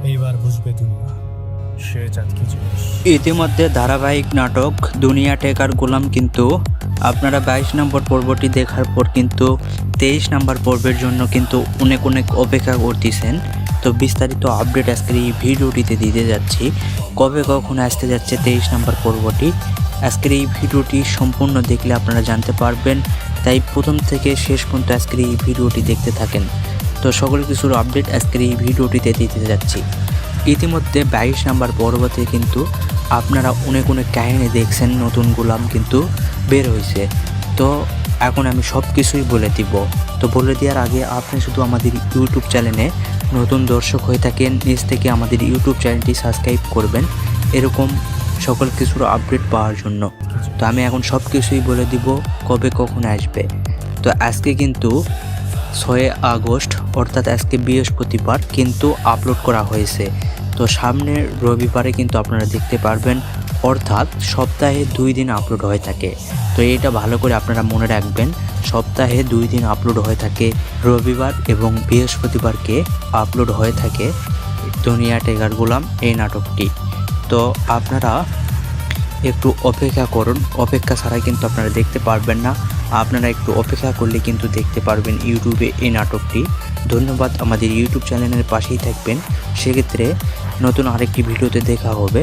এইবার বুঝবে দুনিয়া সে জাত কি জিনিস। ইতিমধ্যে ধারাবাহিক নাটক দুনিয়া টেকার গোলাম কিন্তু আপনারা 22 নম্বর পর্বটি দেখার পর কিন্তু 23 নম্বর পর্বের জন্য কিন্তু অনেক অনেক অপেক্ষা করতেছেন। তো বিস্তারিত আপডেট আজকের এই ভিডিওটিতে দিতে যাচ্ছি। কবে কখন আসতে যাচ্ছে 23 নম্বর পর্বটি, আজকের এই ভিডিওটি সম্পূর্ণ দেখলে আপনারা জানতে পারবেন। তাই প্রথম থেকে শেষ পর্যন্ত আজকের এই ভিডিওটি দেখতে থাকেন। তো সকল কিছুর আপডেট আজকের এই ভিডিওটিতে দিতে যাচ্ছি। ইতিমধ্যে 22 নম্বর পর্বতে কিন্তু আপনারা অনেক অনেক কাহিনী দেখছেন, নতুন গোলাম কিন্তু বের হয়েছে। তো এখন আমি সব কিছুই বলে দিব। তো বলে দেওয়ার আগে আপনি শুধু আমাদের ইউটিউব চ্যানেলে নতুন দর্শক হয়ে থাকেন, নিজ থেকে আমাদের ইউটিউব চ্যানেলটি সাবস্ক্রাইব করবেন এরকম সকল কিছুর আপডেট পাওয়ার জন্য। তো আমি এখন সব কিছুই বলে দিব কবে কখন আসবে। তো আজকে কিন্তু 6 আগস্ট অর্থাৎ আজকে বৃহস্পতিবার কিন্তু আপলোড করা হয়েছে। তো সামনের রবিবারে কিন্তু আপনারা দেখতে পারবেন, অর্থাৎ সপ্তাহে 2 দিন আপলোড হয়ে থাকে। তো এটা ভালো করে আপনারা মনে রাখবেন, সপ্তাহে 2 দিন আপলোড হয়ে থাকে, রবিবার এবং বৃহস্পতিবারকে আপলোড হয়ে থাকে দুনিয়া টেকার গোলাম এই নাটকটি। তো আপনারা একটু অপেক্ষা করুন, অপেক্ষা ছাড়া কিন্তু আপনারা দেখতে পারবেন না। আপনারা একটু অপেক্ষা করলে কিন্তু দেখতে পারবেন ইউটিউবে এই নাটকটি। ধন্যবাদ, আমাদের ইউটিউব চ্যানেলের পাশেই থাকবেন। সেক্ষেত্রে নতুন আরেকটি ভিডিওতে দেখা হবে।